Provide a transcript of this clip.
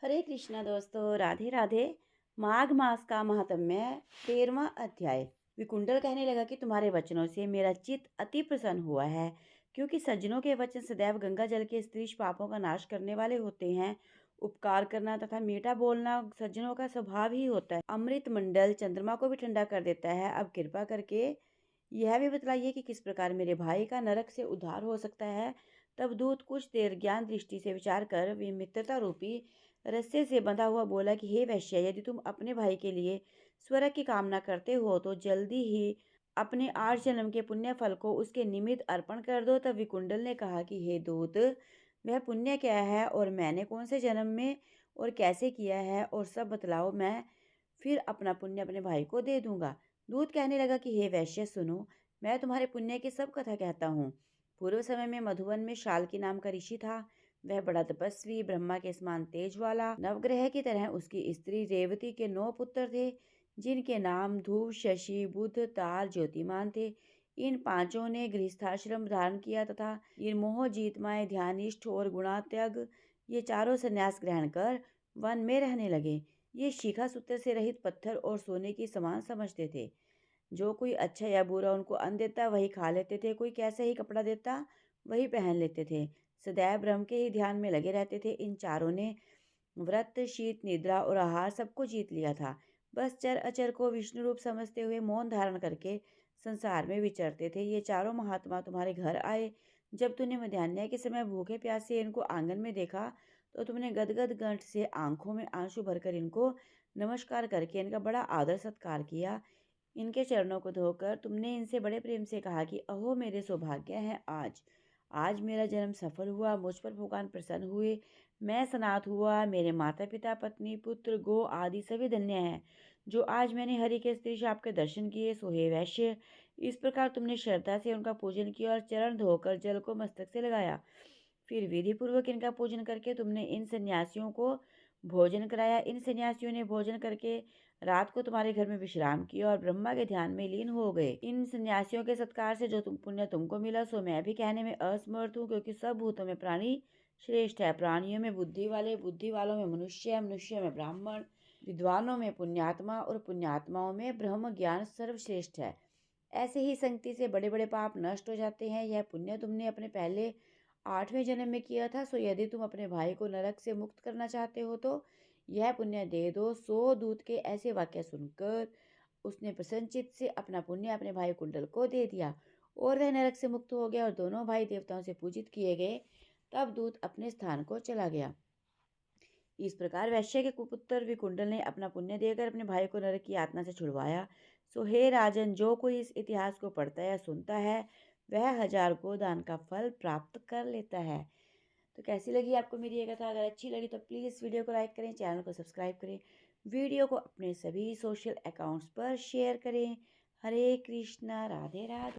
हरे कृष्णा दोस्तों, राधे राधे। माघ मास का महात्म्य 13वां अध्याय। विकुंडल कहने लगा कि तुम्हारे वचनों से मेरा चित्त अति प्रसन्न हुआ है, क्योंकि सज्जनों के वचन सदैव गंगा जल के स्त्रीश पापों का नाश करने वाले होते हैं। उपकार करना तथा मीठा बोलना सज्जनों का स्वभाव ही होता है। अमृत मंडल चंद्रमा को भी ठंडा कर देता है। अब कृपा करके यह भी बतलाइए कि किस प्रकार मेरे भाई का नरक से उद्धार हो सकता है। तब दूत कुछ देर ज्ञान दृष्टि से विचार कर वे मित्रता रूपी रस्से से बंधा हुआ बोला कि हे वैश्य, यदि तुम अपने भाई के लिए स्वर्ग की कामना करते हो तो जल्दी ही अपने 8 जन्म के पुण्य फल को उसके निमित्त अर्पण कर दो। तब विकुंडल ने कहा कि हे दूत, वह पुण्य क्या है और मैंने कौन से जन्म में और कैसे किया है, और सब बतलाओ, मैं फिर अपना पुण्य अपने भाई को दे दूंगा। दूत कहने लगा कि हे वैश्य सुनो, मैं तुम्हारे पुण्य की सब कथा कहता हूँ। पूर्व समय में मधुवन में शाल्की नाम का ऋषि था। वह बड़ा तपस्वी, ब्रह्मा के समान तेज वाला, नवग्रह की तरह उसकी स्त्री रेवती के 9 पुत्र थे, जिनके नाम ध्रुव, शशि, बुध, तार, ज्योतिमान थे। इन पांचों ने गृहस्थाश्रम धारण किया तथा निर्मोह, जीतमाय, ध्यानिष्ठ और गुणात्याग ये चारों संन्यास ग्रहण कर वन में रहने लगे। ये शिखा सूत्र से रहित पत्थर और सोने की समान समझते थे। जो कोई अच्छा या बुरा उनको अन्न देता वही खा लेते थे, कोई कैसा ही कपड़ा देता वही पहन लेते थे। सदैव ब्रह्म के ही ध्यान में लगे रहते थे। इन चारों ने व्रत, शीत, निद्रा और आहार सबको जीत लिया था। बस चर अचर को विष्णु रूप समझते हुए मौन धारण करके संसार में विचरते थे। ये चारों महात्मा तुम्हारे घर आए। जब तूने मध्याह्न के समय भूखे प्यासे इनको आंगन में देखा तो तुमने गदगद कंठ से आंखों में आंसू भरकर इनको नमस्कार करके इनका बड़ा आदर सत्कार किया। इनके चरणों को धोकर तुमने इनसे बड़े प्रेम से कहा कि अहो मेरे सौभाग्य हैं, आज आज मेरा जन्म सफल हुआ, मुझ पर भगवान प्रसन्न हुए, मैं सनाथ हुआ, मेरे माता पिता, पत्नी, पुत्र, गो आदि सभी धन्य हैं, जो आज मैंने हरि के स्त्री शाप के दर्शन किए। सो हे वैश्य, इस प्रकार तुमने श्रद्धा से उनका पूजन किया और चरण धोकर जल को मस्तक से लगाया। फिर विधि पूर्वक इनका पूजन करके तुमने इन सन्यासियों को भोजन कराया। इन सन्यासियों ने भोजन करके रात को तुम्हारे घर में विश्राम किया और ब्रह्मा के ध्यान में लीन हो गए। इन सन्यासियों के सत्कार से जो पुण्य तुमको मिला सो मैं भी कहने में असमर्थ हूँ, क्योंकि सब भूतों में प्राणी श्रेष्ठ है। प्राणियों में बुद्धि वाले, बुद्धि वालों में मनुष्य, मनुष्य में ब्राह्मण, विद्वानों में पुण्यात्मा और पुण्यात्माओं में ब्रह्म ज्ञान सर्वश्रेष्ठ है। ऐसे ही संगति से बड़े बड़े पाप नष्ट हो जाते हैं। यह पुण्य तुमने अपने पहले 8वें जन्म में किया था। सो यदि तुम अपने भाई को नरक से मुक्त करना चाहते हो तो यह पुण्य दे दो। सो दूत के ऐसे वाक्य सुनकर उसने प्रसन्नचित्त से अपना पुण्य अपने भाई कुंडल को दे दिया और वह नरक से मुक्त हो गया और दोनों भाई देवताओं से पूजित किए गए। तब दूत अपने स्थान को चला गया। इस प्रकार वैश्य के कुपुत्र विकुंडल ने अपना पुण्य देकर अपने भाई को नरक की यातना से छुड़वाया। सो हे राजन, जो कोई इस इतिहास को पढ़ता या सुनता है वह 1000 गोदान का फल प्राप्त कर लेता है। तो कैसी लगी आपको मेरी ये कथा? अगर अच्छी लगी तो प्लीज़ वीडियो को लाइक करें, चैनल को सब्सक्राइब करें, वीडियो को अपने सभी सोशल अकाउंट्स पर शेयर करें। हरे कृष्णा, राधे राधे।